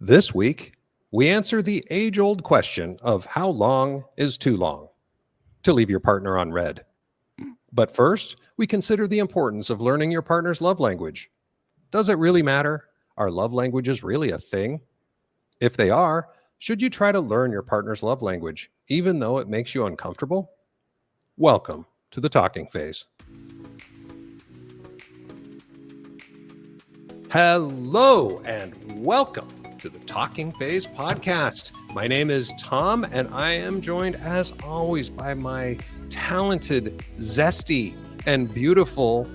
This week, we answer the age-old question of how long is too long to leave your partner on red. But first, we consider the importance of learning your partner's love language. Does it really matter? Are love languages really a thing? If they are, should you try to learn your partner's love language, even though it makes you uncomfortable? Welcome to the talking phase. Hello and welcome to the Talking Phase podcast. My name is Tom, and I am joined, as always, by my talented, zesty, and beautiful,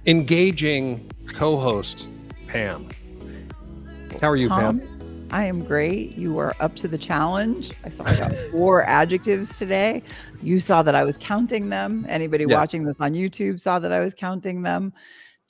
engaging co-host, Pam. How are you, Tom, Pam? I am great. You are up to the challenge. I got 4 adjectives today. You saw that I was counting them. Anybody watching this on YouTube saw that I was counting them.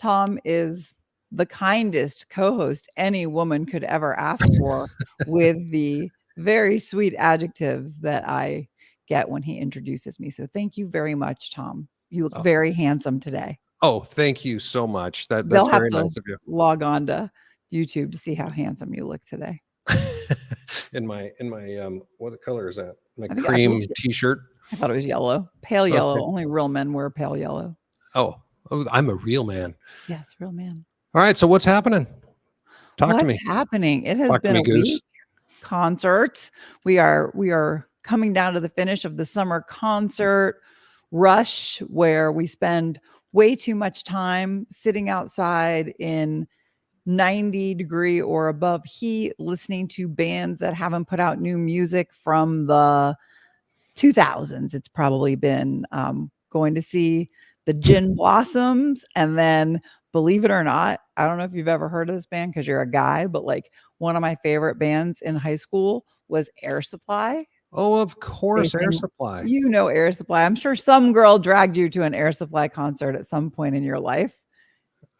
Tom is the kindest co-host any woman could ever ask for with the very sweet adjectives that I get when he introduces me. So thank you very much, Tom. You look very handsome today. Oh, thank you so much. That's very nice of you. Log on to YouTube to see how handsome you look today. in my what color is that? My cream t-shirt. I thought it was yellow. Pale yellow. Okay. Only real men wear pale yellow. Oh, I'm a real man. Yes, real man. All right, so what's happening? Talk to me. What's happening? It has been a week. Concert. We are coming down to the finish of the summer concert rush, where we spend way too much time sitting outside in 90-degree or above heat, listening to bands that haven't put out new music from the 2000s. It's probably been going to see the Gin Blossoms, and then, believe it or not, I don't know if you've ever heard of this band because you're a guy, but like one of my favorite bands in high school was Air Supply. Oh, of course, Air Supply. You know Air Supply. I'm sure some girl dragged you to an Air Supply concert at some point in your life.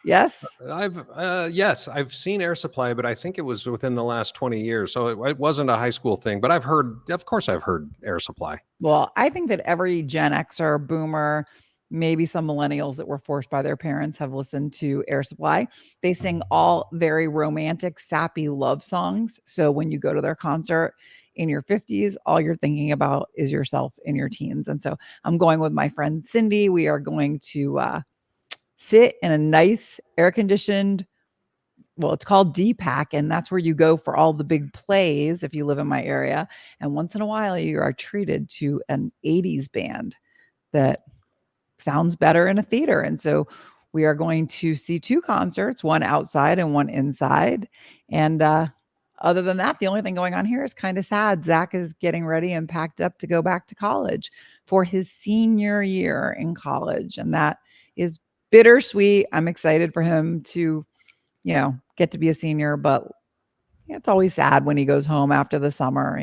Yes? I've seen Air Supply, but I think it was within the last 20 years. So it wasn't a high school thing, but I've heard Air Supply. Well, I think that every Gen Xer, boomer, maybe some millennials that were forced by their parents have listened to Air Supply. They sing all very romantic, sappy love songs. So when you go to their concert in your 50s, all you're thinking about is yourself in your teens. And so I'm going with my friend Cindy. We are going to sit in a nice air-conditioned, well, it's called D-Pack, and that's where you go for all the big plays if you live in my area. And once in a while, you are treated to an 80s band that sounds better in a theater. And so we are going to see 2 concerts, one outside and one inside. And other than that, the only thing going on here is kind of sad. Zach is getting ready and packed up to go back to college for his senior year in college. And that is bittersweet. I'm excited for him to, get to be a senior, but it's always sad when he goes home after the summer,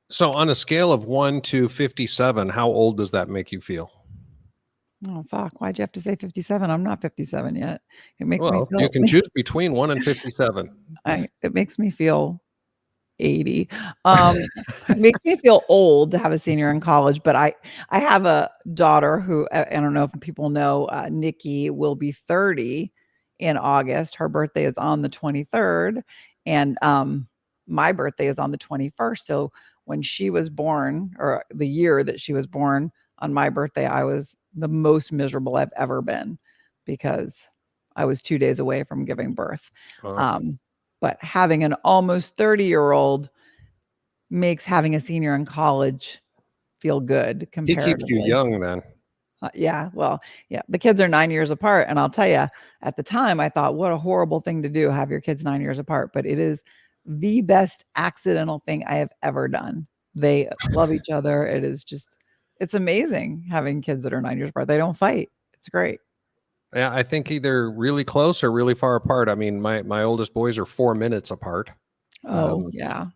So on a scale of 1 to 57, how old does that make you feel? Oh, fuck. Why'd you have to say 57? I'm not 57 yet. It makes me feel... You can choose between 1 and 57. It makes me feel 80. It makes me feel old to have a senior in college, but I have a daughter who, I don't know if people know, Nikki will be 30 in August. Her birthday is on the 23rd, and my birthday is on the 21st. So when she was born, or the year that she was born on my birthday, I was the most miserable I've ever been because I was 2 days away from giving birth. But having an almost 30-year-old makes having a senior in college feel good comparatively. He keeps you young then. The kids are 9 years apart. And I'll tell you, at the time, I thought, what a horrible thing to do, have your kids 9 years apart. But it is the best accidental thing I have ever done. They love each other. It is just... it's amazing having kids that are 9 years apart. They don't fight. It's great. Yeah, I think either really close or really far apart. I mean, my oldest boys are 4 minutes apart. Yeah.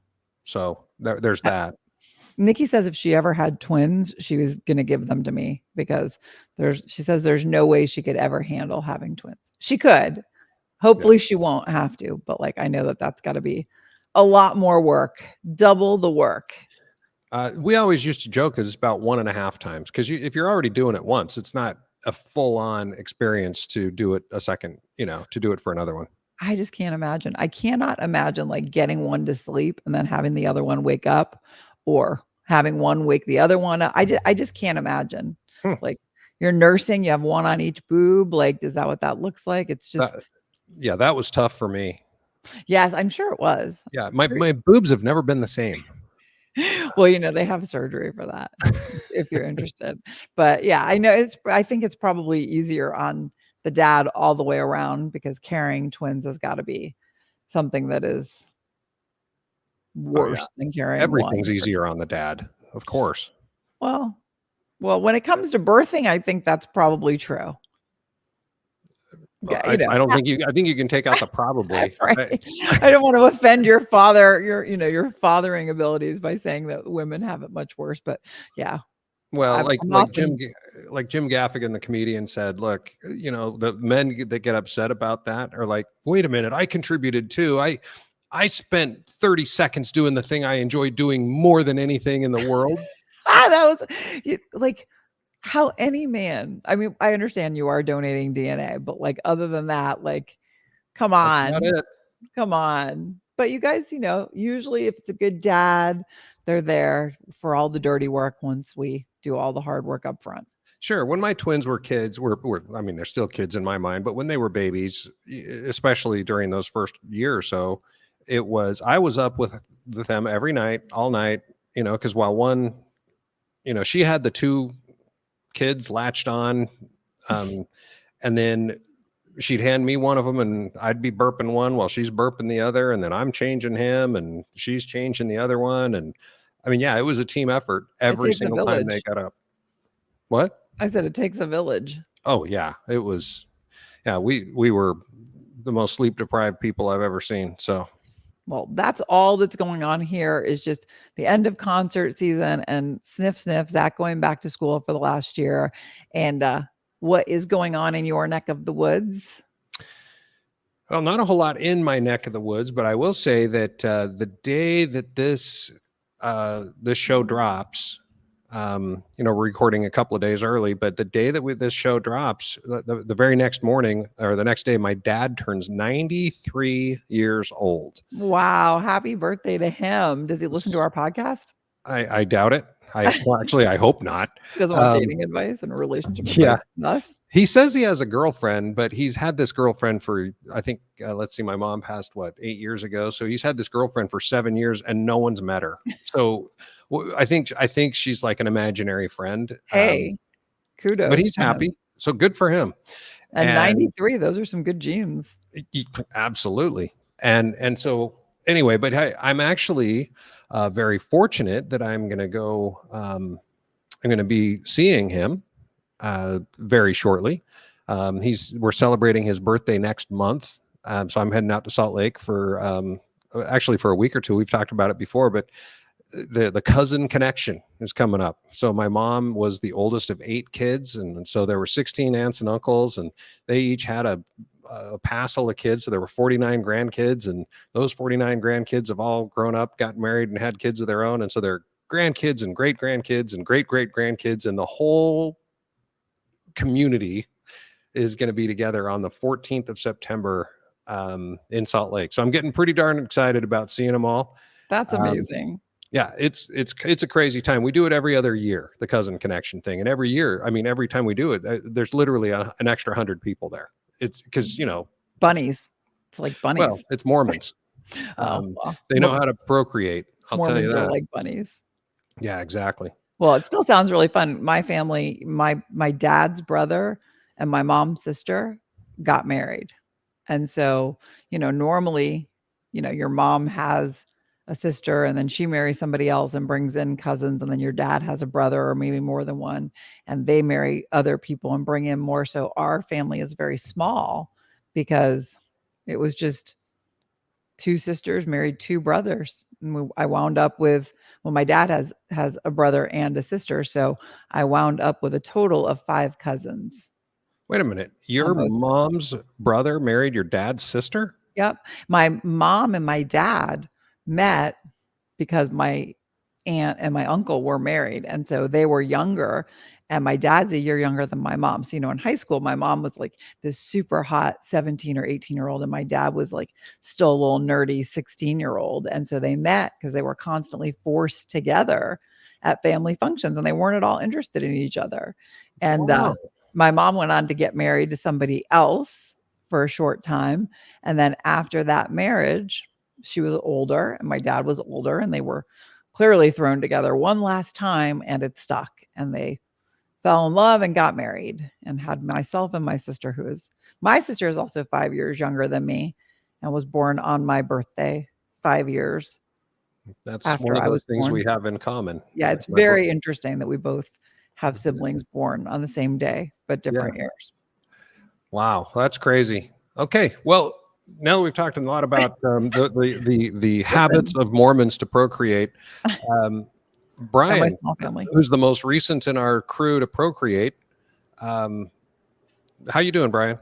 So there's that. Nikki says if she ever had twins, she was going to give them to me because she says there's no way she could ever handle having twins. She could. Hopefully she won't have to. But I know that that's got to be a lot more work, double the work. We always used to joke that it's about 1.5 times because if you're already doing it once, it's not a full-on experience to do it a second, to do it for another one. I just can't imagine. I cannot imagine like getting one to sleep and then having the other one wake up, or having one wake the other one up. I just can't imagine. Hmm. Like, you're nursing, you have one on each boob. Like, is that what that looks like? It's That, just, yeah, that was tough for me. yes, I'm sure it was. Yeah, my boobs have never been the same. Well, they have surgery for that if you're interested. But yeah, I think it's probably easier on the dad all the way around, because carrying twins has got to be something that is Oh yeah, worse than carrying one. everything's easier on the dad, of course. Well, when it comes to birthing, I think that's probably true. Yeah, I don't think you. I think you can take out the probably. right. I don't want to offend your father, your fathering abilities by saying that women have it much worse. But yeah, Well, I'm often Like Jim Gaffigan, the comedian, said, "Look, the men that get upset about that are like, wait a minute, I contributed too. I spent 30 seconds doing the thing I enjoy doing more than anything in the world." that was like how any man. I mean, I understand you are donating DNA, but like other than that, like, come That's about on, it. come on. But you guys, usually if it's a good dad, they're there for all the dirty work once we do all the hard work up front. Sure. When my twins were kids, I mean, they're still kids in my mind, but when they were babies, especially during those first year or so, I was up with them every night, all night, because while one, she had the two kids latched on, um, and then she'd hand me one of them and I'd be burping one while she's burping the other. And then I'm changing him and she's changing the other one. And I mean, yeah, it was a team effort It every takes a single time they village. got up. What? I said it takes a village. Oh yeah, it was. Yeah, we were the most sleep deprived people I've ever seen. So Well, that's all that's going on here, is just the end of concert season and sniff, sniff, Zach going back to school for the last year. And what is going on in your neck of the woods? well, not a whole lot in my neck of the woods, but I will say that the day that this show drops, we're recording a couple of days early, but the day that this show drops, the very next morning or the next day, my dad turns 93 years old. Wow. Happy birthday to him. Does he listen to our podcast? I doubt it. Actually, I hope not. He doesn't want dating advice and relationship Yeah. advice from us. He says he has a girlfriend, but he's had this girlfriend for, I think, let's see, my mom passed 8 years ago. So he's had this girlfriend for 7 years and no one's met her. So I think she's like an imaginary friend. Hey, kudos. But he's to him. happy. So good for him. And 93, those are some good genes. Absolutely. And so anyway, but I'm actually very fortunate that I'm going to go, I'm going to be seeing him very shortly. We're celebrating his birthday next month. So I'm heading out to Salt Lake for actually for a week or two. We've talked about it before, but the cousin connection is coming up. So my mom was the oldest of 8 kids, and so there were 16 aunts and uncles, and they each had a passel of kids. So there were 49 grandkids, and those 49 grandkids have all grown up, got married, and had kids of their own. And so they're grandkids and great grandkids and great great grandkids, and the whole community is going to be together on the 14th of September in Salt Lake. So I'm getting pretty darn excited about seeing them all. That's amazing. Yeah, it's a crazy time. We do it every other year, the cousin connection thing, and every year, I mean, every time we do it, there's literally an extra 100 people there. It's because bunnies. It's like bunnies. Well, it's Mormons. Well, they know how to procreate. I'll tell you Mormons that. are like bunnies. Yeah, exactly. Well, it still sounds really fun. My family, my dad's brother and my mom's sister got married. And so, normally, your mom has a sister and then she marries somebody else and brings in cousins, and then your dad has a brother or maybe more than one, and they marry other people and bring in more. So our family is very small because it was just 2 sisters married 2 brothers. And I wound up with, my dad has a brother and a sister, so I wound up with a total of 5 cousins. Wait a minute. Your mom's brother married your dad's sister? Yep. My mom and my dad met because my aunt and my uncle were married, and so they were younger, And my dad's a year younger than my mom. So, in high school, my mom was like this super hot 17 or 18-year-old, and my dad was like still a little nerdy 16-year-old. And so they met because they were constantly forced together at family functions, and they weren't at all interested in each other. And Wow. my mom went on to get married to somebody else for a short time. And then after that marriage, she was older and my dad was older, and they were clearly thrown together one last time, and it stuck. And they fell in love and got married and had myself and my sister, my sister is also 5 years younger than me and was born on my birthday, 5 years That's one after of I those was things born. we have in common. Yeah, it's My bro- very interesting that we both have siblings born on the same day, but Yeah. different years. Wow, that's crazy. Okay, well, now that we've talked a lot about the habits of Mormons to procreate, um, And my Brian, small family. who's the most recent in our crew to procreate, um, how you doing, Brian?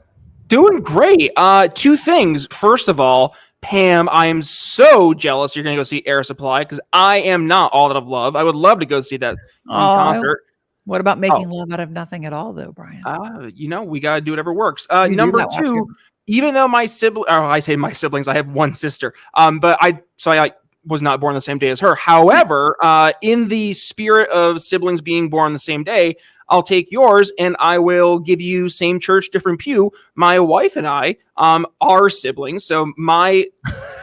Doing great. Two things. First of all, Pam, I am so jealous you're going to go see Air Supply because I am not all that of love. I would love to go see that in Oh, concert. what about Oh, making love out of nothing at all, though, Brian? we got to do whatever works. You do Number that watching. two, even though my sibling, I say my siblings, I have one sister. But I was not born the same day as her. However, in the spirit of siblings being born the same day, I'll take yours and I will give you same church, different pew. My wife and I are siblings. So my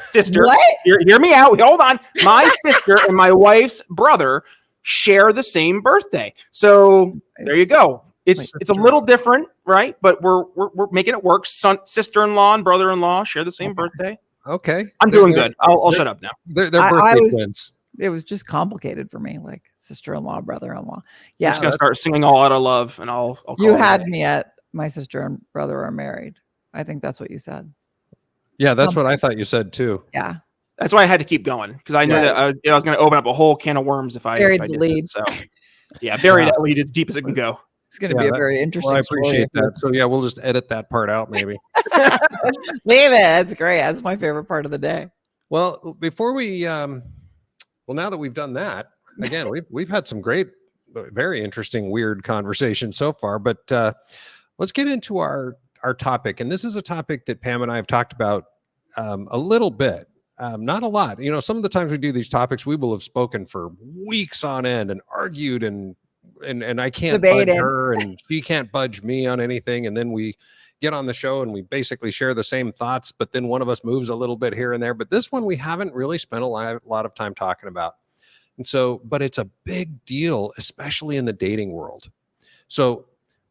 sister, What? hear me out. Hold on. My sister and my wife's brother share the same birthday. So there you go. It's a little different, right? But we're making it work. Sister-in-law and brother-in-law share the same birthday. Okay, I'm doing good. I'll shut up now. They're birthday twins. It was just complicated for me, like sister-in-law, brother-in-law. I'm Yeah, just gonna start singing "All Out of Love," and I'll call you it a had day. me at my sister and brother are married. I think that's what you said. Yeah, that's what I thought you said too. Yeah, That's why I had to keep going because I knew that I was going to open up a whole can of worms if I buried the did lead. This, so yeah, bury that lead as deep as it can go. It's going to be a very interesting. Well, I appreciate that. So yeah, we'll just edit that part out, maybe. Leave it. It's great. That's my favorite part of the day. Well, before we, well, now that we've done that, again, we've had some great, very interesting, weird conversations so far. But let's get into our topic, and this is a topic that Pam and I have talked about a little bit, not a lot. Some of the times we do these topics, we will have spoken for weeks on end and argued and I can't budge her and she can't budge me on anything, and then we get on the show and we basically share the same thoughts, but then one of us moves a little bit here and there. But this one we haven't really spent a lot of time talking about. And so, but it's a big deal, especially in the dating world. So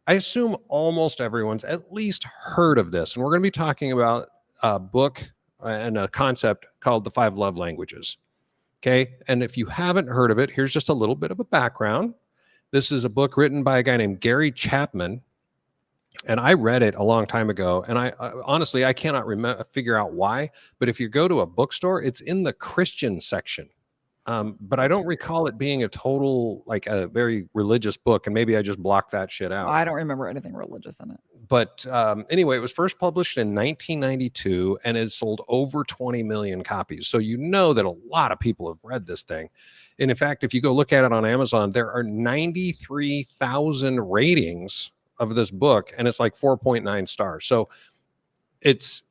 I assume almost everyone's at least heard of this. And we're going to be talking about a book and a concept called the 5 Love Languages. Okay. And if you haven't heard of it, here's just a little bit of a background. This is a book written by a guy named Gary Chapman. And I read it a long time ago. And I honestly, I cannot figure out why. But if you go to a bookstore, it's in the Christian section. But I don't recall it being like a very religious book. And maybe I just blocked that shit out. I don't remember anything religious in it. But anyway, it was first published in 1992 and has sold over 20 million copies. So you know that a lot of people have read this thing. And in fact, if you go look at it on Amazon, there are 93,000 ratings of this book, and it's like 4.9 stars. So it's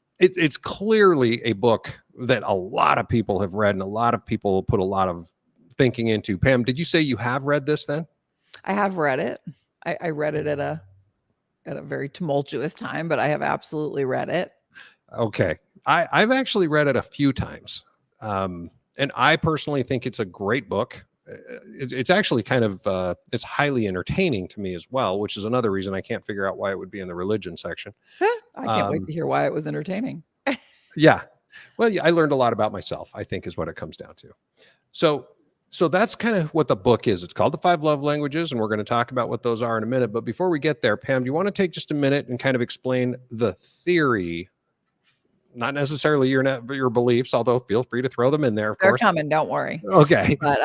clearly a book that a lot of people have read and a lot of people put a lot of thinking into. Pam, did you say you have read this then? I have read it. I read it at a very tumultuous time, but I have absolutely read it. Okay. I've actually read it a few times. And I personally think it's a great book. It's actually kind of, it's highly entertaining to me as well, which is another reason I can't figure out why it would be in the religion section. I can't wait to hear why it was entertaining. Yeah. Well, I learned a lot about myself, I think is what it comes down to. So that's kind of what the book is. It's called The 5 Love Languages, and we're going to talk about what those are in a minute. But before we get there, Pam, do you want to take just a minute and kind of explain the theory? Not necessarily your beliefs, although feel free to throw them in there. They're coming, don't worry. Okay. But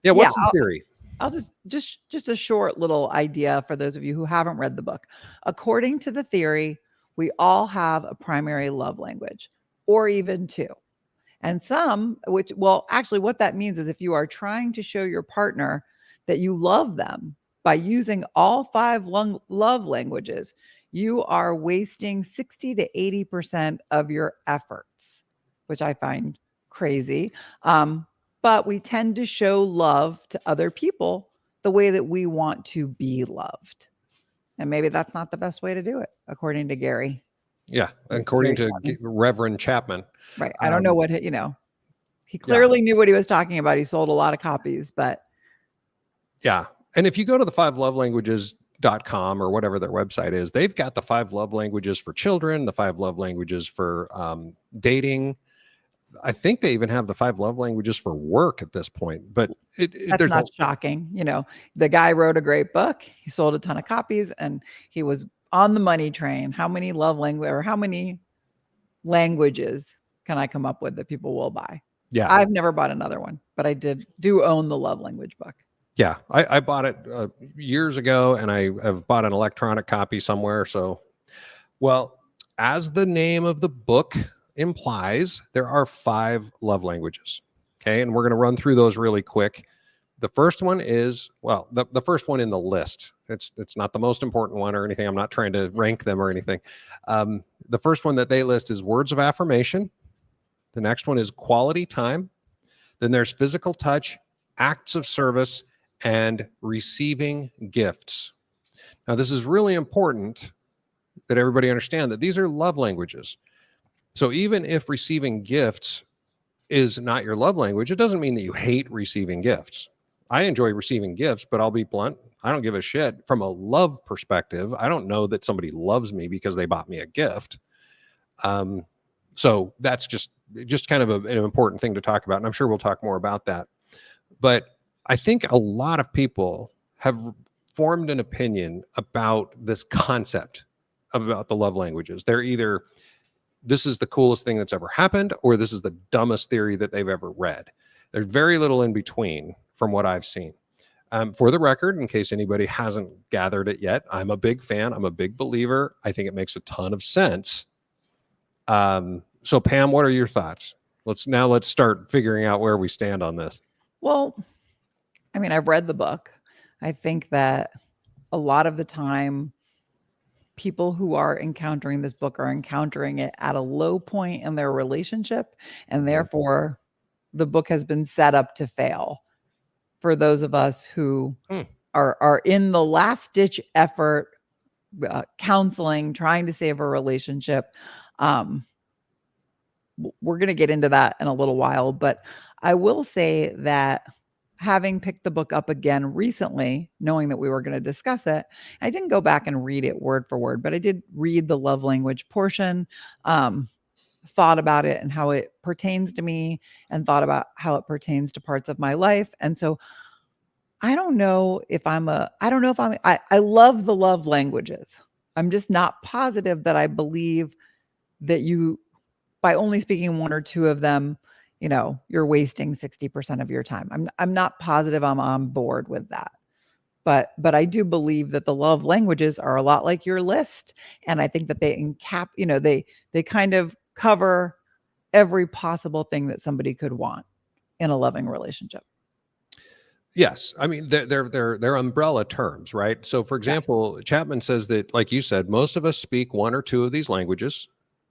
yeah, what's the theory? I'll just a short little idea for those of you who haven't read the book. According to the theory, we all have a primary love language, or even two. And actually what that means is if you are trying to show your partner that you love them, by using all 5 love languages, you are wasting 60 to 80% of your efforts, which I find crazy. But we tend to show love to other people the way that we want to be loved. And maybe that's not the best way to do it, according to Gary. Yeah, according Gary to Chapman. Reverend Chapman. Right. I don't know what, he Yeah. clearly knew what he was talking about. He sold a lot of copies, but Yeah. And if you go to the 5lovelanguages.com or whatever their website is, they've got the 5 love languages for children, the 5 love languages for dating. I think they even have the 5 love languages for work at this point, but that's there's not shocking. The guy wrote a great book. He sold a ton of copies and he was on the money train. How many love language or how many languages can I come up with that people will buy? Yeah. I've never bought another one, but I do own the love language book. Yeah. I bought it years ago and I have bought an electronic copy somewhere. So, well, as the name of the book implies, there are 5 love languages. Okay. And we're going to run through those really quick. The first one is, well, the first one in the list. It's not the most important one or anything. I'm not trying to rank them or anything. The first one that they list is words of affirmation. The next one is quality time. Then there's physical touch, acts of service, and receiving gifts. Now, this is really important that everybody understand that these are love languages. So even if receiving gifts is not your love language, it doesn't mean that you hate receiving gifts. I enjoy receiving gifts, but I'll be blunt. I don't give a shit. From a love perspective, I don't know that somebody loves me because they bought me a gift. So that's just kind of an important thing to talk about. And I'm sure we'll talk more about that. But I think a lot of people have formed an opinion about this concept about the love languages. They're either, this is the coolest thing that's ever happened, or this is the dumbest theory that they've ever read. There's very little in between from what I've seen. For the record, in case anybody hasn't gathered it yet, I'm a big fan. I'm a big believer. I think it makes a ton of sense. So Pam, what are your thoughts? Let's start figuring out where we stand on this. Well, I mean, I've read the book. I think that a lot of the time, people who are encountering this book are encountering it at a low point in their relationship. And therefore, the book has been set up to fail for those of us who are in the last ditch effort, counseling, trying to save a relationship. We're going to get into that in a little while, but I will say that having picked the book up again recently, knowing that we were going to discuss it, I didn't go back and read it word for word, but I did read the love language portion, thought about it and how it pertains to me, and thought about how it pertains to parts of my life. And so I don't know if I love the love languages. I'm just not positive that I believe that by only speaking 1 or 2 of them, you're wasting 60% of your time. I'm not positive I'm on board with that. But I do believe that the love languages are a lot like your list. And I think that they kind of cover every possible thing that somebody could want in a loving relationship. Yes. I mean, they're umbrella terms, right? So for example, yes. Chapman says that, like you said, most of us speak 1 or 2 of these languages.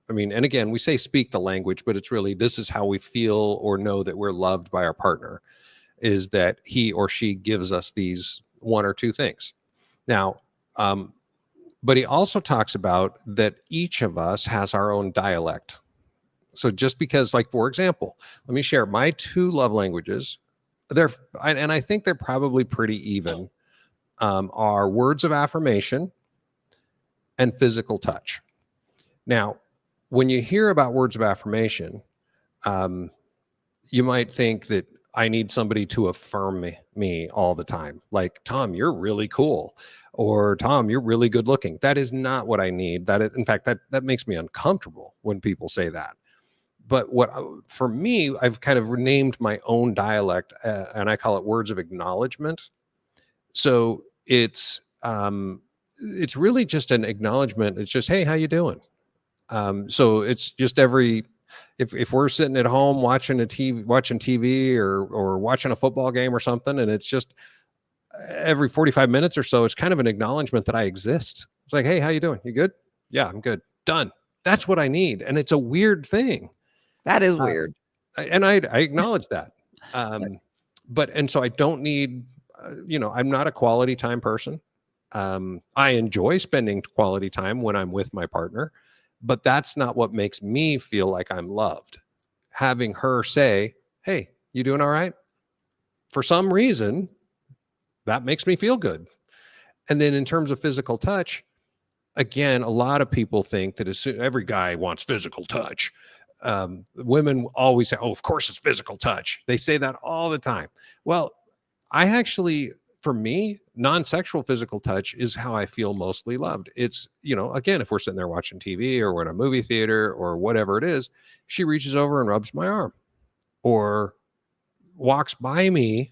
I mean, and again, we say speak the language, but it's really, this is how we feel or know that we're loved by our partner, is that he or she gives us these 1 or 2 things. Now, but he also talks about that each of us has our own dialect. So just because, like, for example, let me share my 2 love languages. And I think they're probably pretty even, are words of affirmation and physical touch. Now, when you hear about words of affirmation, you might think that I need somebody to affirm me all the time. Like, Tom, you're really cool. Or Tom, you're really good looking. That is not what I need. In fact, that makes me uncomfortable when people say that. But for me, I've kind of renamed my own dialect, and I call it words of acknowledgement. So it's really just an acknowledgement. It's just, hey, how you doing? So it's just if we're sitting at home watching TV or watching a football game or something, and it's just, every 45 minutes or so, it's kind of an acknowledgement that I exist. It's like, hey, how you doing? You good? Yeah, I'm good. Done. That's what I need. And it's a weird thing. That is Uh, weird. and I acknowledge that. And so I don't need, I'm not a quality time person. I enjoy spending quality time when I'm with my partner, but that's not what makes me feel like I'm loved. Having her say, hey, you doing all right? For some reason, that makes me feel good. And then in terms of physical touch, again, a lot of people think that every guy wants physical touch. Women always say, oh, of course it's physical touch. They say that all the time. Well, I actually, for me, non-sexual physical touch is how I feel mostly loved. It's, again, if we're sitting there watching TV or we're in a movie theater or whatever it is, she reaches over and rubs my arm or walks by me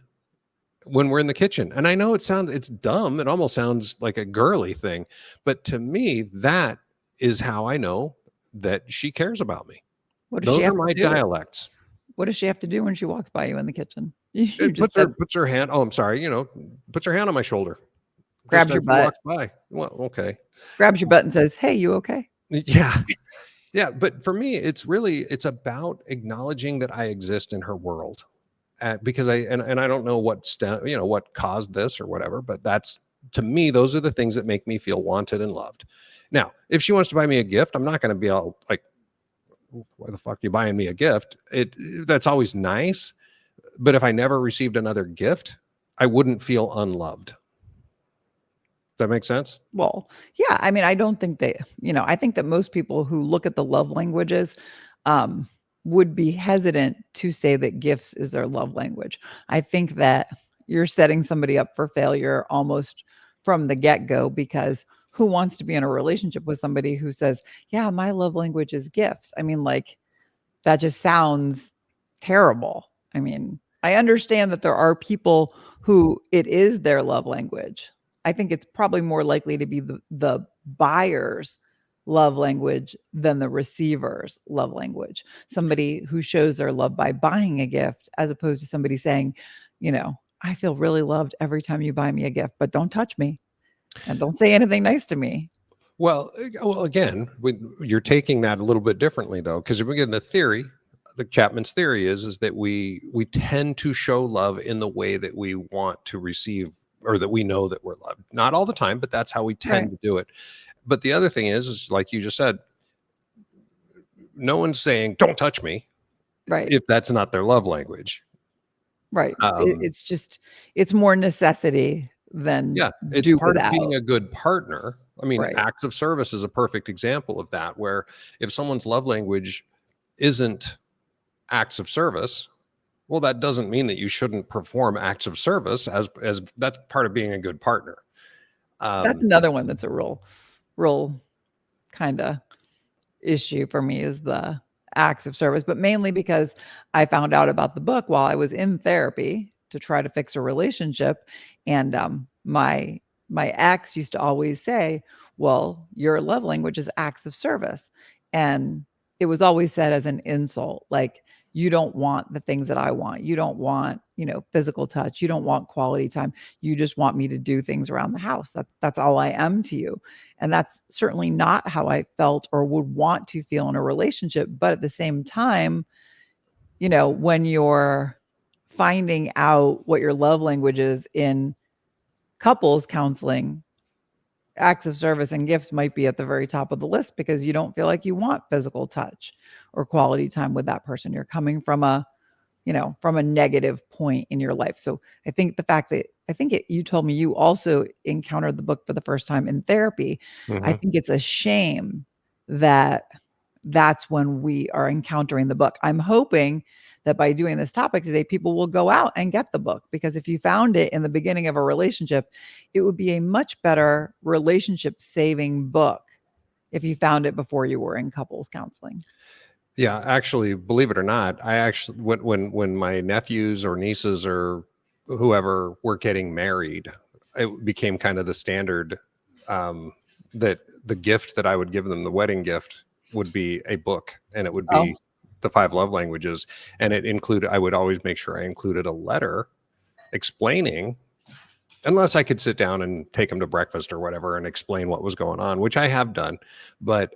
when we're in the kitchen. And I know it's dumb. It almost sounds like a girly thing, but to me, that is how I know that she cares about me. What does she Those are have my to do? dialects. What does she have to do when she walks by you in the kitchen? You It just puts her hand. Oh, I'm sorry. Puts her hand on my shoulder. grabs Just your as she butt, walks by. Well, okay. grabs your butt and says, "Hey, you okay?" Yeah. Yeah. But for me, it's about acknowledging that I exist in her world. Because I don't know what caused this or whatever, but to me, those are the things that make me feel wanted and loved. Now, if she wants to buy me a gift, I'm not going to be all like, why the fuck are you buying me a gift? That's always nice. But if I never received another gift, I wouldn't feel unloved. That makes sense? Well, yeah. I mean, I don't think I think that most people who look at the love languages would be hesitant to say that gifts is their love language. I think that you're setting somebody up for failure almost from the get-go, because who wants to be in a relationship with somebody who says, yeah, my love language is gifts? I mean, like, that just sounds terrible. I mean, I understand that there are people who it is their love language. I think it's probably more likely to be the buyer's love language than the receiver's love language. Somebody who shows their love by buying a gift, as opposed to somebody saying, I feel really loved every time you buy me a gift, but don't touch me and don't say anything nice to me. Well, again, you're taking that a little bit differently, though, because again, the Chapman's theory is that we tend to show love in the way that we want to receive, or that we know that we're loved. Not all the time, but that's how we tend to do it. But the other thing is like you just said, no one's saying don't touch me, Right. if that's not their love language. Right. It's more necessity than it's part of being a good partner. I mean, Right. acts of service is a perfect example of that, where if someone's love language isn't acts of service, well, that doesn't mean that you shouldn't perform acts of service as that's part of being a good partner. That's another one that's a real kind of issue for me, is the acts of service, but mainly because I found out about the book while I was in therapy to try to fix a relationship. And my ex used to always say, well, your love language is acts of service. And it was always said as an insult, like, you don't want the things that I want. You don't want, physical touch. You don't want quality time. You just want me to do things around the house. That's all I am to you. And that's certainly not how I felt or would want to feel in a relationship. But at the same time, when you're finding out what your love language is in couples counseling, acts of service and gifts might be at the very top of the list, because you don't feel like you want physical touch or quality time with that person. You're coming from a negative point in your life. So I think the fact that you told me you also encountered the book for the first time in therapy. I think it's a shame that that's when we are encountering the book. I'm hoping that by doing this topic today, people will go out and get the book, because if you found it in the beginning of a relationship, it would be a much better relationship saving book if you found it before you were in couples counseling. Yeah, actually, believe it or not, I actually, when my nephews or nieces or whoever were getting married, it became kind of the standard, that the gift that I would give them, the wedding gift, would be a book, and it would be the 5 love languages. And I would always make sure I included a letter explaining unless I could sit down and take him to breakfast or whatever and explain what was going on, which I have done. But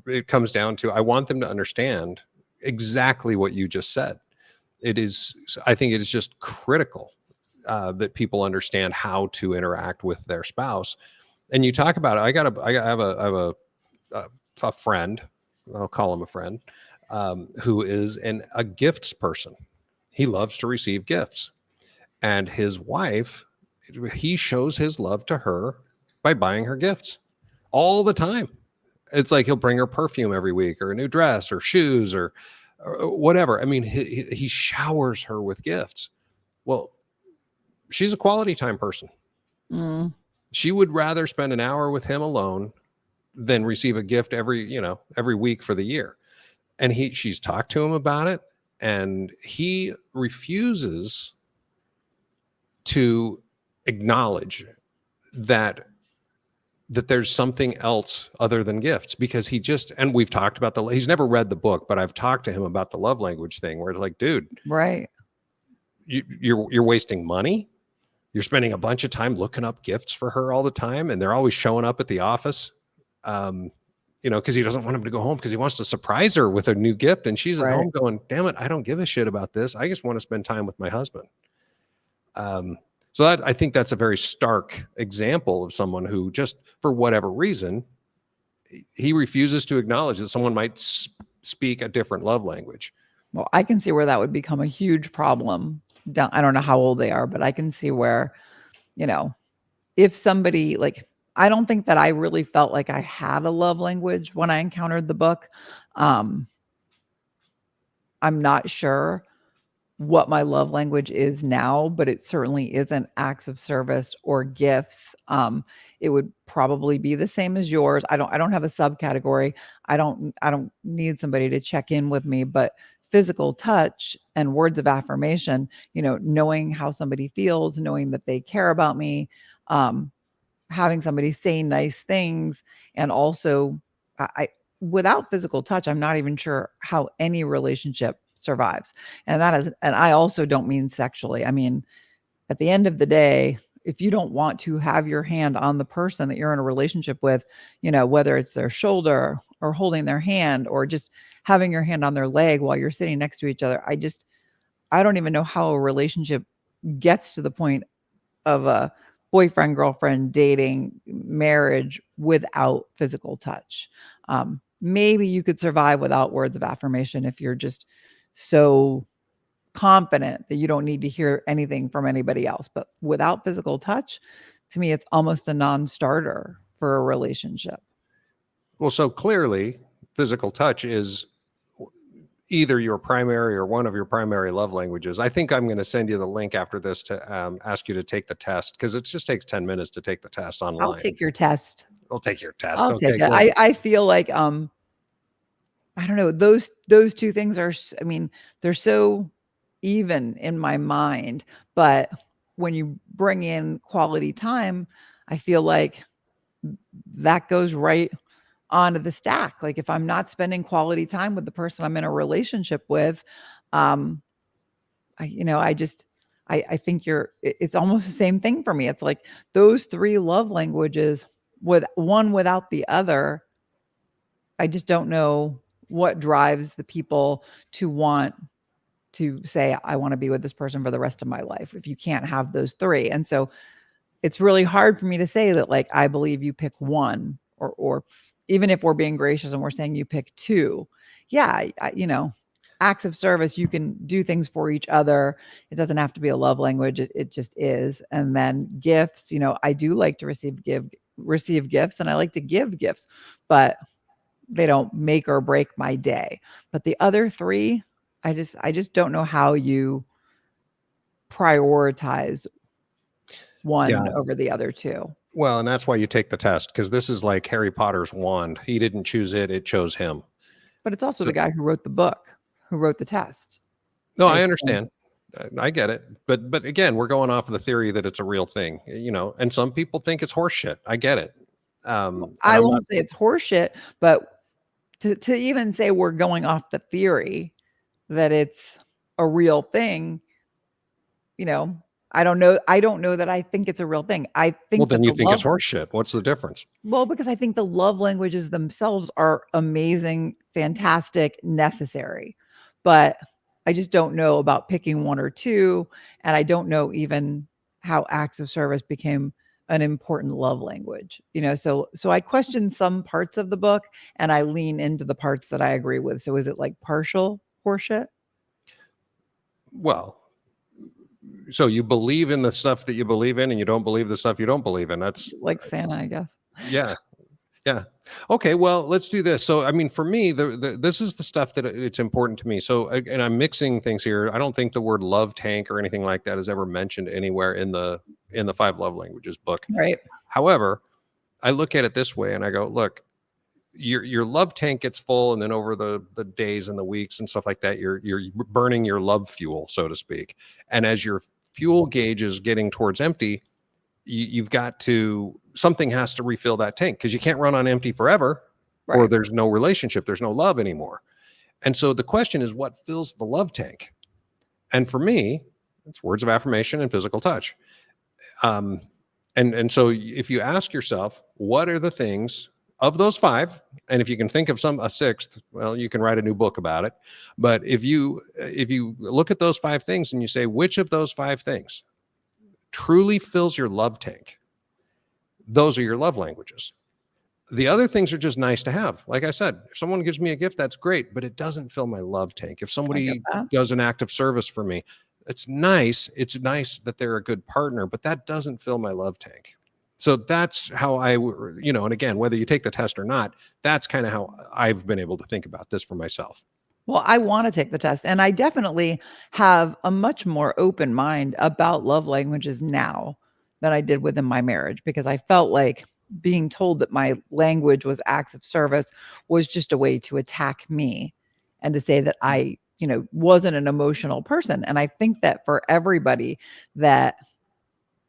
it comes down to, I want them to understand exactly what you just said. I think it is just critical that people understand how to interact with their spouse. And you talk about it. I have a friend, I'll call him a friend, who is a gifts person. He loves to receive gifts. And his wife, he shows his love to her by buying her gifts all the time. It's like he'll bring her perfume every week, or a new dress, or shoes, or whatever. I mean, he showers her with gifts. Well, she's a quality time person. Mm. She would rather spend an hour with him alone than receive a gift every week for the year. And she's talked to him about it, and he refuses to acknowledge that there's something else other than gifts, because and we've talked about he's never read the book, but I've talked to him about the love language thing, where it's like, dude, Right. You're wasting money. You're spending a bunch of time looking up gifts for her all the time, and they're always showing up at the office. Because he doesn't want him to go home, because he wants to surprise her with a new gift, and she's at home going, damn it, I don't give a shit about this. I just want to spend time with my husband. So I think that's a very stark example of someone who, just for whatever reason, he refuses to acknowledge that someone might speak a different love language. Well, I can see where that would become a huge problem. I don't know how old they are, but I can see where, if somebody, like, I don't think that I really felt like I had a love language when I encountered the book. I'm not sure what my love language is now, but it certainly isn't acts of service or gifts. It would probably be the same as yours. I don't have a subcategory. I don't need somebody to check in with me, but physical touch and words of affirmation, knowing how somebody feels, knowing that they care about me, having somebody say nice things. And also, without physical touch, I'm not even sure how any relationship survives. And I also don't mean sexually. I mean, at the end of the day, if you don't want to have your hand on the person that you're in a relationship with, whether it's their shoulder or holding their hand or just having your hand on their leg while you're sitting next to each other, I don't even know how a relationship gets to the point of a boyfriend, girlfriend, dating, marriage without physical touch. Maybe you could survive without words of affirmation if you're just so confident that you don't need to hear anything from anybody else. But without physical touch, to me, it's almost a non-starter for a relationship. Well, so clearly, physical touch is either your primary or one of your primary love languages. I think I'm going to send you the link after this to ask you to take the test, because it just takes 10 minutes to take the test online. I'll take your test. I'll take your test. I'll Okay, take it. I feel like, I don't know, those two things are, I mean, they're so even in my mind, but when you bring in quality time, I feel like that goes right onto the stack. Like, if I'm not spending quality time with the person I'm in a relationship with, I think it's almost the same thing for me. It's like those three love languages, with one without the other, I just don't know what drives the people to want to say, I want to be with this person for the rest of my life, if you can't have those three. And so it's really hard for me to say that, like, I believe you pick one, or even if we're being gracious and we're saying you pick two. Yeah. Acts of service, you can do things for each other. It doesn't have to be a love language. It just is. And then gifts, I do like to receive gifts, and I like to give gifts, but they don't make or break my day. But the other three, I just don't know how you prioritize one over the other two. Well, and that's why you take the test, because this is like Harry Potter's wand. He didn't choose it, it chose him. But it's also the guy who wrote the book, who wrote the test. No, I understand. I get it. But again, we're going off of the theory that it's a real thing, and some people think it's horseshit. I get it. I won't say it's horseshit, but to even say we're going off the theory that it's a real thing, I don't know. I don't know that I think it's a real thing. I think Well, that then you the think it's love, horseshit. What's the difference? well, because I think the love languages themselves are amazing, fantastic, necessary. But I just don't know about picking one or two. And I don't know even how acts of service became an important love language. So I question some parts of the book and I lean into the parts that I agree with. So is it like partial horseshit? Well, so you believe in the stuff that you believe in and you don't believe the stuff you don't believe in. That's Like Santa, I guess. yeah. Yeah. Okay. Well, let's do this. So, I mean, for me, this is the stuff that it's important to me. So, and I'm mixing things here. I don't think the word love tank or anything like that is ever mentioned anywhere in the Five Love Languages book. Right. However, I look at it this way, and I go, look, your love tank gets full, and then over the days and the weeks and stuff like that, you're burning your love fuel, so to speak. And as your fuel gauge is getting towards empty, you've got to, something has to refill that tank because you can't run on empty forever, or Right. there's no relationship, there's no love anymore. And so the question is, what fills the love tank? And for me, it's words of affirmation and physical touch. um and so if you ask yourself, what are the things of those five, and if you can think of a sixth, well, you can write a new book about it. But if you look at those five things and you say, which of those five things truly fills your love tank, those are your love languages. The other things are just nice to have. Like I said, if someone gives me a gift, that's great, but it doesn't fill my love tank. If I get somebody that. does an act of service for me, it's nice. It's nice that they're a good partner, but that doesn't fill my love tank. So that's how and again, whether you take the test or not, that's kind of how I've been able to think about this for myself. Well, I want to take the test. And I definitely have a much more open mind about love languages now than I did within my marriage because I felt like being told that my language was acts of service was just a way to attack me and to say that I, wasn't an emotional person. And I think that for everybody that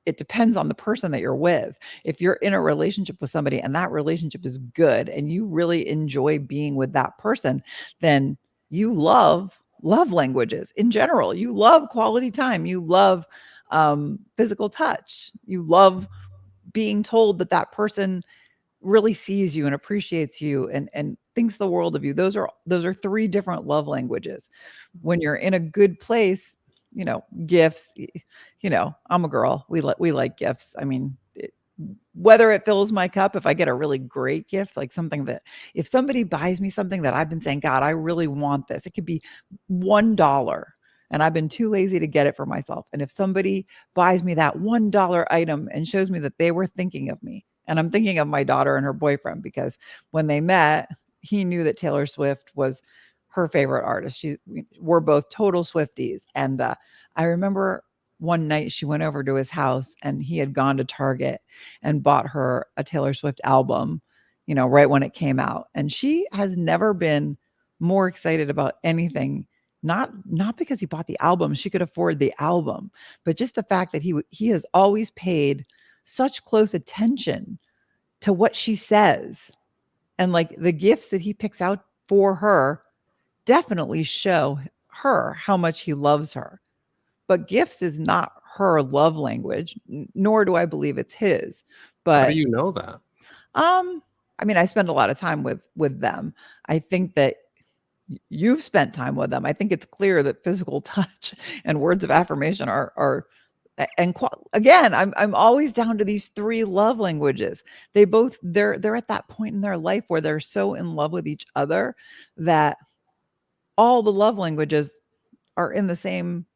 it depends on the person that you're with. If you're in a relationship with somebody and that relationship is good and you really enjoy being with that person, then you love languages in general. You love quality time. You love physical touch. You love being told that that person really sees you and appreciates you and thinks the world of you. Those are three different love languages. When you're in a good place, gifts, I'm a girl. We like gifts. I mean, whether it fills my cup, if I get a really great gift, like something that if somebody buys me something that I've been saying, God, I really want this. It could be $1 and I've been too lazy to get it for myself. And if somebody buys me that $1 item and shows me that they were thinking of me, and I'm thinking of my daughter and her boyfriend, because when they met, he knew that Taylor Swift was her favorite artist. We're both total Swifties. And I remember one night she went over to his house and he had gone to Target and bought her a Taylor Swift album, right when it came out. And she has never been more excited about anything. Not because he bought the album, she could afford the album, but just the fact that he has always paid such close attention to what she says. And like the gifts that he picks out for her definitely show her how much he loves her. But gifts is not her love language, nor do I believe it's his. How do But you know that? I mean, I spend a lot of time with them. I think that you've spent time with them. I think it's clear that physical touch and words of affirmation are again, I'm always down to these three love languages. They're at that point in their life where they're so in love with each other that all the love languages are in the same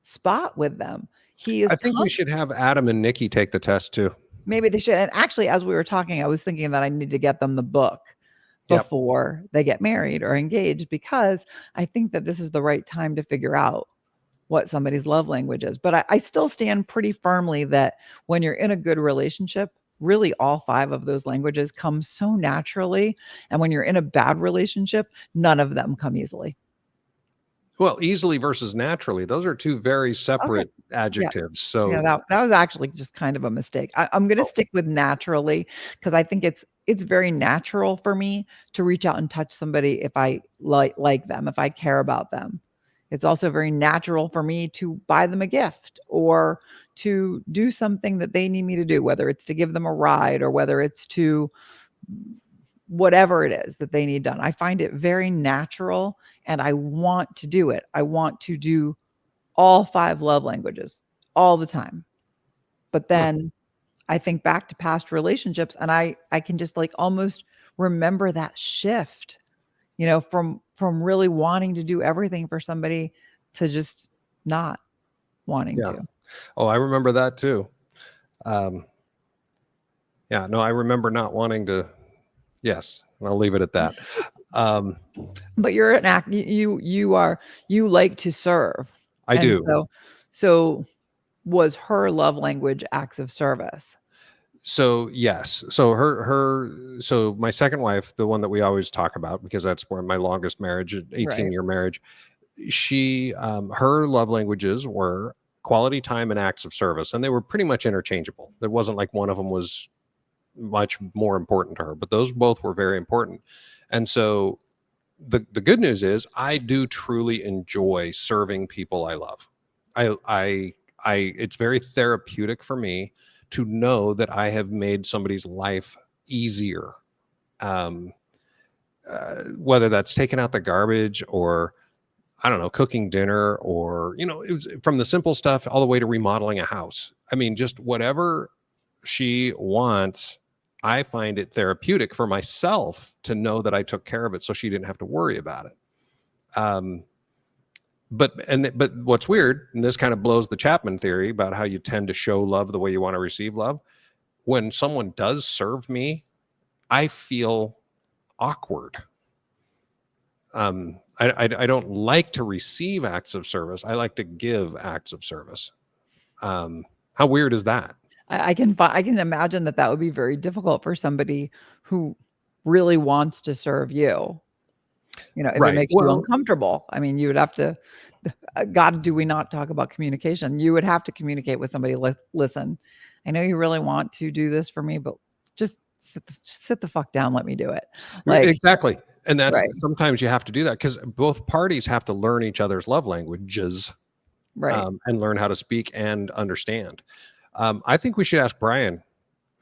spot with them. He is I think we should have Adam and Nikki take the test too. maybe they should. And actually, as we were talking, I was thinking that I need to get them the book Yep. before they get married or engaged, because I think that this is the right time to figure out what somebody's love language is. But I still stand pretty firmly that when you're in a good relationship, really all five of those languages come so naturally. And when you're in a bad relationship, none of them come easily. Well, easily versus naturally, those are two very separate adjectives. So Yeah, that was actually just kind of a mistake. I'm going to stick with naturally because I think it's very natural for me to reach out and touch somebody if I like them, if I care about them. It's also very natural for me to buy them a gift or to do something that they need me to do, whether it's to give them a ride or whether it's to whatever it is that they need done. I find it very natural and I want to do it. I want to do all 5 love languages all the time. But then I think back to past relationships and I can just like almost remember that shift, you know, from really wanting to do everything for somebody to just not wanting Yeah. to. Oh, I remember that too. Yeah, no, I remember not wanting to. Yes, I'll leave it at that. But you're an act. You like to serve. I And do. so was her love language acts of service? So yes, so my second wife, the one that we always talk about because that's where my longest marriage, 18-year marriage, she her love languages were quality time and acts of service, and they were pretty much interchangeable. It wasn't like one of them was much more important to her, but those both were very important. And so the good news is I do truly enjoy serving people I love. I it's very therapeutic for me to know that I have made somebody's life easier. Um, Whether that's taking out the garbage or I don't know, cooking dinner, or it was from the simple stuff all the way to remodeling a house. I mean, just whatever she wants, I find it therapeutic for myself to know that I took care of it so she didn't have to worry about it. But what's weird, and this kind of blows the Chapman theory about how you tend to show love the way you want to receive love. When someone does serve me, I feel awkward. I don't like to receive acts of service. I like to give acts of service. How weird is that? I can imagine that would be very difficult for somebody who really wants to serve you. You know, if it makes you uncomfortable. I mean, you would have to, God, do we not talk about communication? You would have to communicate with somebody. Listen, I know you really want to do this for me, but just sit the fuck down. Let me do it. Like, exactly. And that's sometimes you have to do that because both parties have to learn each other's love languages, and learn how to speak and understand. I think we should ask Brian,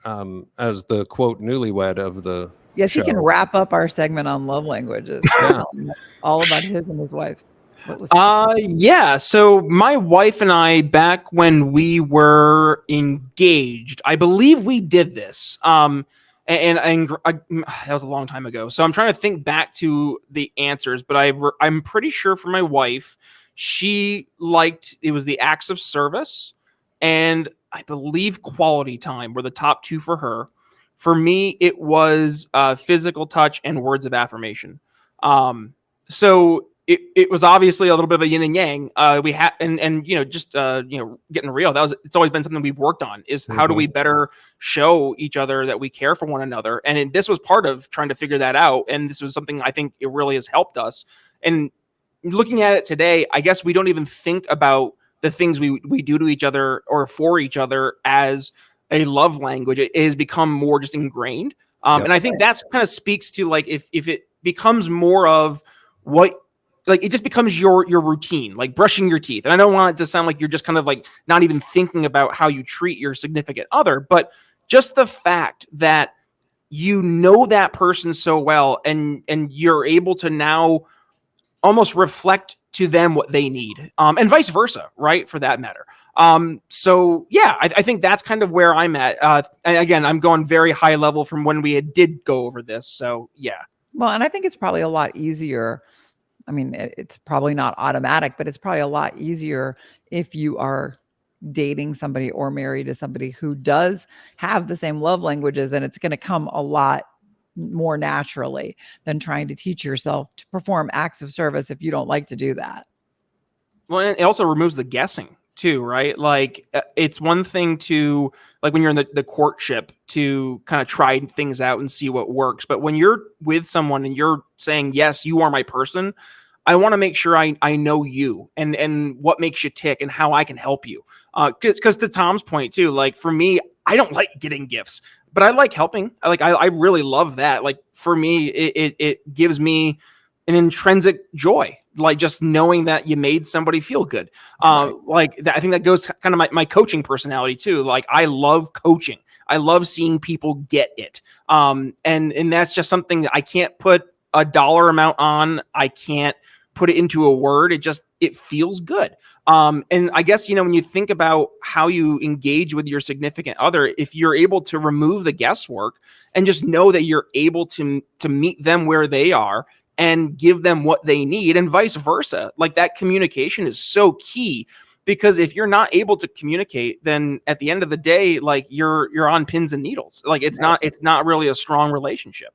as the quote newlywed of the yes, show. He can wrap up our segment on love languages. Yeah. All about his and his wife's. Yeah. So my wife and I, back when we were engaged, I believe we did this. And that was a long time ago. So I'm trying to think back to the answers, but I'm pretty sure for my wife, she liked, it was the acts of service and I believe quality time were the top 2 for her. For me, it was physical touch and words of affirmation. So it was obviously a little bit of a yin and yang. We had, and just getting real. It's always been something we've worked on is how do we better show each other that we care for one another. And this was part of trying to figure that out. And this was something I think it really has helped us. And looking at it today, I guess we don't even think about the things we do to each other or for each other as a love language. It has become more just ingrained. And I think that's kind of speaks to like, if it becomes more of what, like, it just becomes your routine, like brushing your teeth. And I don't want it to sound like you're just kind of like not even thinking about how you treat your significant other, but just the fact that you know that person so well and you're able to now almost reflect to them what they need, and vice versa, right? For that matter. So yeah, I think that's kind of where I'm at. And again, I'm going very high level from when we did go over this. So yeah. Well, and I think it's probably a lot easier. I mean, it's probably not automatic, but it's probably a lot easier if you are dating somebody or married to somebody who does have the same love languages, and it's going to come a lot more naturally than trying to teach yourself to perform acts of service if you don't like to do that. Well, it also removes the guessing too, right? Like it's one thing to, like when you're in the courtship, to kind of try things out and see what works. But when you're with someone and you're saying, yes, you are my person, I want to make sure I know you and what makes you tick and how I can help you. Because to Tom's point too, like for me, I don't like getting gifts, but I like helping. I really love that. Like for me, it gives me an intrinsic joy like just knowing that you made somebody feel good. Right. Like that, I think that goes kind of my coaching personality too. Like I love coaching. I love seeing people get it. And that's just something that I can't put a dollar amount on. I can't put it into a word. It feels good. And I guess, when you think about how you engage with your significant other, if you're able to remove the guesswork and just know that you're able to meet them where they are and give them what they need, and vice versa, like that communication is so key. Because if you're not able to communicate, then at the end of the day, like you're on pins and needles. Like it's not really a strong relationship.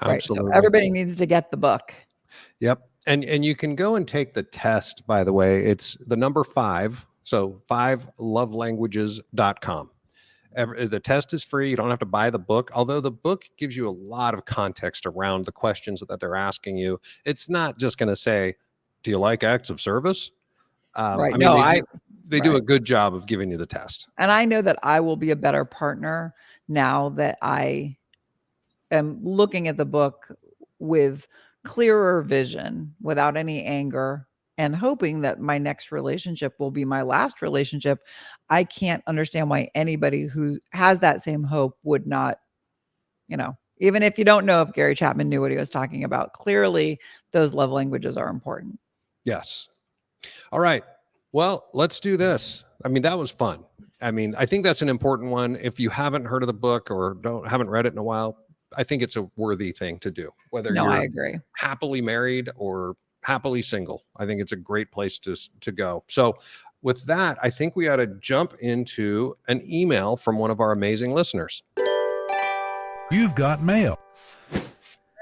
Absolutely. Right. So everybody needs to get the book. Yep. And you can go and take the test, by the way. It's the number 5. So 5lovelanguages.com. The test is free. You don't have to buy the book, although the book gives you a lot of context around the questions that they're asking you. It's not just going to say, do you like acts of service? Right. I mean, they do a right. good job of giving you the test. And I know that I will be a better partner now that I am looking at the book with clearer vision, without any anger, and hoping that my next relationship will be my last relationship. I can't understand why anybody who has that same hope would not, even if you don't know if Gary Chapman knew what he was talking about, clearly those love languages are important. Yes. All right. Well, let's do this. I mean, that was fun. I mean, I think that's an important one. If you haven't heard of the book or haven't read it in a while, I think it's a worthy thing to do, whether No, you're I agree. happily married or happily single. I think it's a great place to go. So with that, I think we ought to jump into an email from one of our amazing listeners. You've got mail. All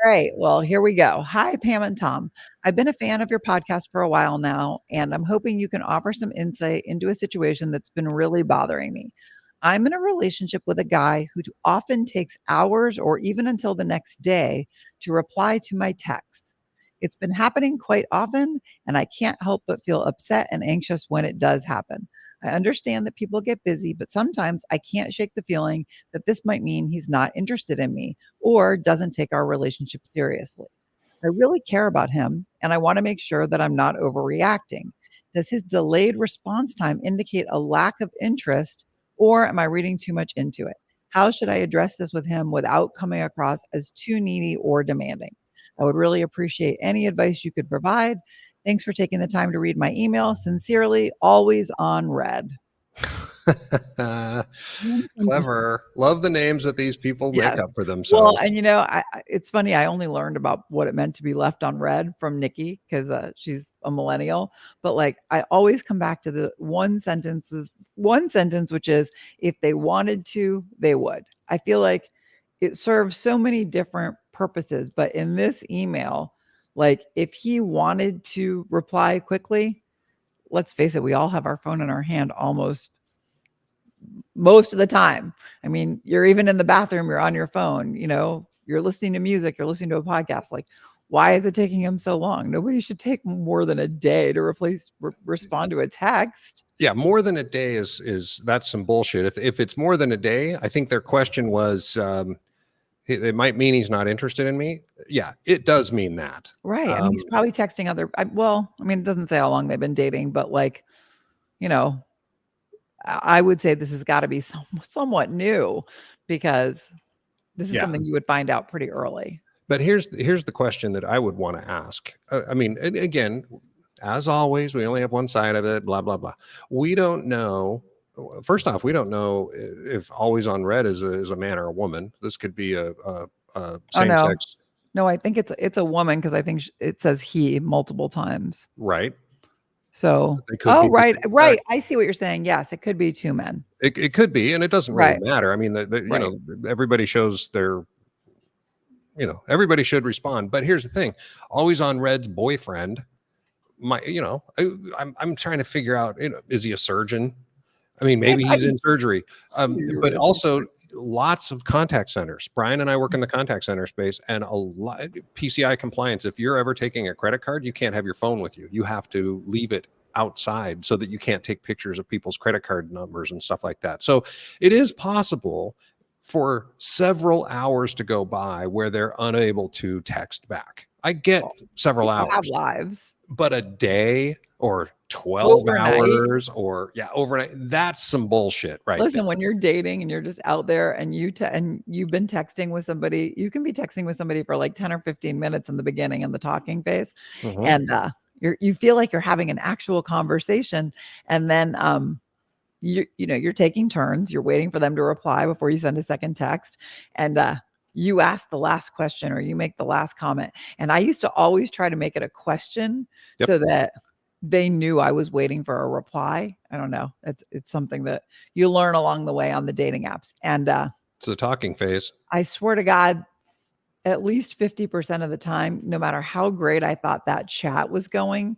right. Well, here we go. Hi, Pam and Tom. I've been a fan of your podcast for a while now, and I'm hoping you can offer some insight into a situation that's been really bothering me. I'm in a relationship with a guy who often takes hours or even until the next day to reply to my texts. It's been happening quite often, and I can't help but feel upset and anxious when it does happen. I understand that people get busy, but sometimes I can't shake the feeling that this might mean he's not interested in me or doesn't take our relationship seriously. I really care about him, and I want to make sure that I'm not overreacting. Does his delayed response time indicate a lack of interest, or am I reading too much into it? How should I address this with him without coming across as too needy or demanding? I would really appreciate any advice you could provide. Thanks for taking the time to read my email. Sincerely, always on red. Clever. Love the names that these people Yes. make up for themselves. Well, and it's funny. I only learned about what it meant to be left on red from Nikki because she's a millennial. But like, I always come back to the one sentence, which is, if they wanted to, they would. I feel like it serves so many different purposes. But in this email, like if he wanted to reply quickly, let's face it, we all have our phone in our hand almost most of the time. I mean, you're even in the bathroom, you're on your phone, you're listening to music, you're listening to a podcast. Like, why is it taking him so long? Nobody should take more than a day to respond to a text. Yeah, more than a day is that's some bullshit. If it's more than a day, I think their question was, it might mean he's not interested in me. Yeah, it does mean that. Right. I mean, he's probably texting it doesn't say how long they've been dating, but like, I would say this has got to be somewhat new, because this is something you would find out pretty early. But here's the question that I would want to ask. I mean, and again, as always, we only have one side of it, blah, blah, blah. We don't know. First off, we don't know if always on red is a man or a woman. This could be a same sex. No, I think it's a woman, because I think it says he multiple times. Right. So, right. I see what you're saying. Yes, it could be two men. It could be, and it doesn't really matter. I mean, everybody shows their, everybody should respond. But here's the thing: always on red's boyfriend. I'm trying to figure out, is he a surgeon? I mean, maybe he's in surgery, but also lots of contact centers. Brian and I work in the contact center space, and a lot PCI compliance. If you're ever taking a credit card, you can't have your phone with you. You have to leave it outside so that you can't take pictures of people's credit card numbers and stuff like that. So it is possible for several hours to go by where they're unable to text back. I get several People have hours, lives. but a day or 12 Overnight. hours or overnight, that's some bullshit right Listen, there. when you're dating and you're just out there and and you've been texting with somebody, you can be texting with somebody for like 10 or 15 minutes in the beginning in the talking phase. Mhm. And you feel like you're having an actual conversation. And then you're taking turns, you're waiting for them to reply before you send a second text. And you ask the last question or you make the last comment. And I used to always try to make it a question Yep. so that they knew I was waiting for a reply. I don't know. It's something that you learn along the way on the dating apps. And It's the talking phase. I swear to God, at least 50% of the time, no matter how great I thought that chat was going,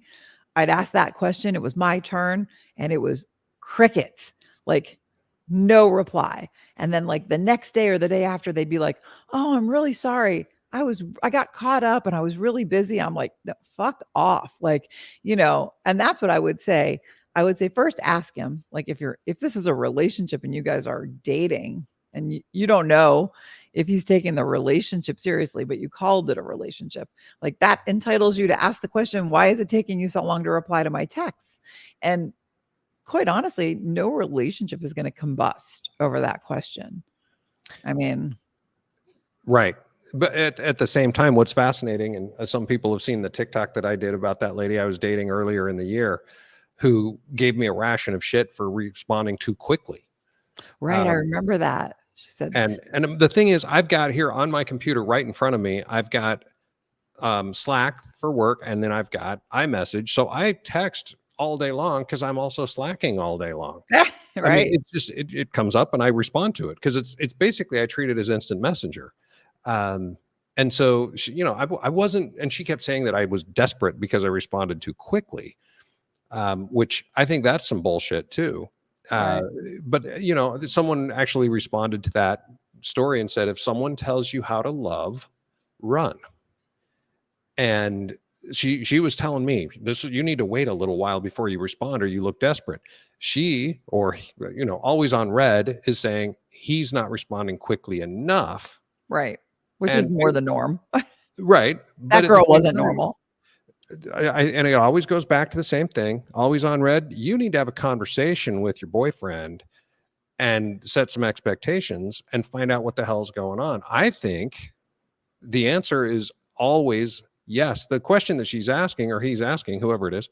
I'd ask that question. It was my turn and it was crickets, like no reply. And then like the next day or the day after, they'd be like, "Oh, I'm really sorry. I got caught up and I was really busy." I'm like, "No, fuck off." Like, and that's what I would say. I would say first ask him, like if this is a relationship and you guys are dating and you don't know if he's taking the relationship seriously, but you called it a relationship, like that entitles you to ask the question, why is it taking you so long to reply to my texts? And quite honestly, no relationship is going to combust over that question. I mean, Right. But at the same time, what's fascinating, and some people have seen the TikTok that I did about that lady I was dating earlier in the year who gave me a ration of shit for responding too quickly. right. I remember that. She said, And the thing is, I've got here on my computer right in front of me, I've got Slack for work, and then I've got iMessage. So I text all day long because I'm also slacking all day long. right. I mean, it's just it comes up and I respond to it because it's basically I treat it as instant messenger. And so she, I wasn't, and she kept saying that I was desperate because I responded too quickly, which I think that's some bullshit too. Right. But someone actually responded to that story and said, if someone tells you how to love, run. And she was telling me you need to wait a little while before you respond or you look desperate. She, or always on red, is saying he's not responding quickly enough. Right. Which is And more the norm. right, but That at the girl same wasn't time, normal. and it always goes back to the same thing. Always on red. You need to have a conversation with your boyfriend and set some expectations and find out what the hell's going on. I think the answer is always yes. The question that she's asking, or he's asking, whoever it is,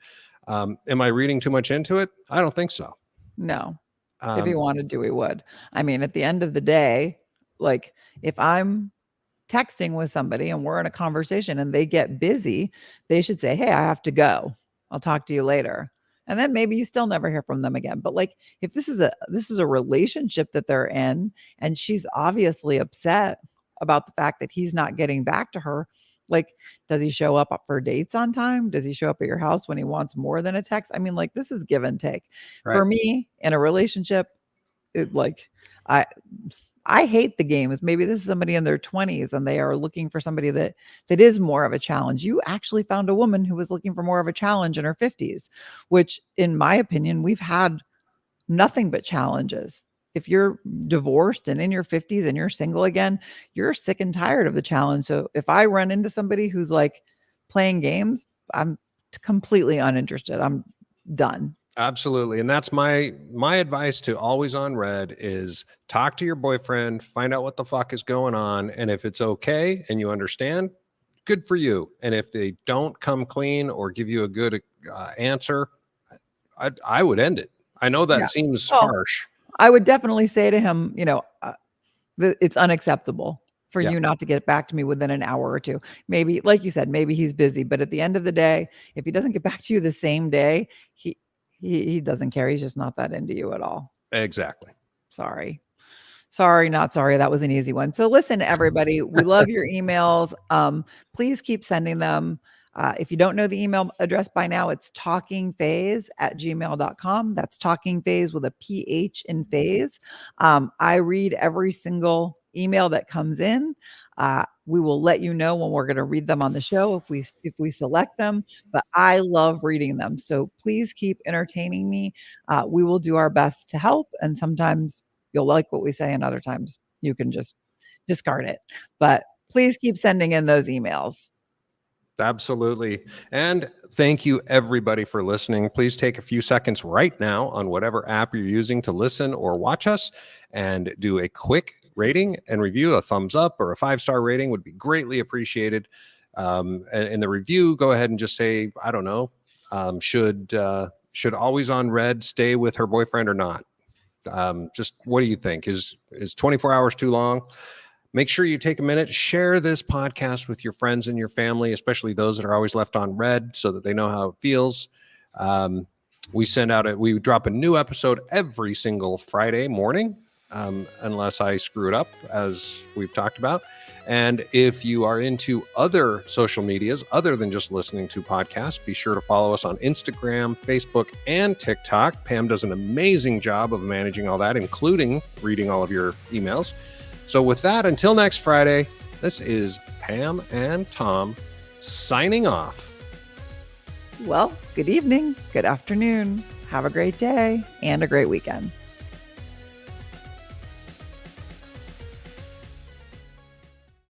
am I reading too much into it? I don't think so. No. If he wanted to, he would. I mean, at the end of the day, like if I'm texting with somebody and we're in a conversation and they get busy, they should say, "Hey, I have to go. I'll talk to you later." And then maybe you still never hear from them again. But like if this is a relationship that they're in and she's obviously upset about the fact that he's not getting back to her, like does he show up for dates on time? Does he show up at your house when he wants more than a text? I mean, like this is give and take. Right. For me in a relationship, like I hate the games. Maybe this is somebody in their 20s and they are looking for somebody that is more of a challenge. You actually found a woman who was looking for more of a challenge in her 50s, which in my opinion, we've had nothing but challenges. If you're divorced and in your 50s and you're single again, you're sick and tired of the challenge. So if I run into somebody who's like playing games, I'm completely uninterested. I'm done. Absolutely. And that's my advice to always on red is talk to your boyfriend, find out what the fuck is going on. And if it's okay and you understand, good for you. And if they don't come clean or give you a good answer, I would end it. I know that seems harsh. I would definitely say to him, it's unacceptable for Yeah. you not to get back to me within an hour or two. Maybe, like you said, maybe he's busy, but at the end of the day, if he doesn't get back to you the same day, he doesn't care. He's just not that into you at all. Exactly. Sorry, not sorry. That was an easy one. So listen, everybody, we love your emails. Please keep sending them. If you don't know the email address by now, it's talkingphase@gmail.com. That's talkingphase with a PH in phase. I read every single email that comes in. We will let you know when we're going to read them on the show if we select them, but I love reading them. So please keep entertaining me. We will do our best to help. And sometimes you'll like what we say and other times you can just discard it. But please keep sending in those emails. Absolutely. And thank you, everybody, for listening. Please take a few seconds right now on whatever app you're using to listen or watch us and do a quick rating and review. A thumbs up or a 5-star rating would be greatly appreciated. And in the review, go ahead and just say, I don't know, should Always on Red stay with her boyfriend or not? Just what do you think? Is 24 hours too long? Make sure you take a minute, share this podcast with your friends and your family, especially those that are always left on red, so that they know how it feels. We drop a new episode every single Friday morning, unless I screw it up, as we've talked about. And if you are into other social medias other than just listening to podcasts, be sure to follow us on Instagram, Facebook, and TikTok. Pam does an amazing job of managing all that, including reading all of your emails. So with that, until next Friday, this is Pam and Tom signing off. Well, good evening, good afternoon, have a great day, and a great weekend.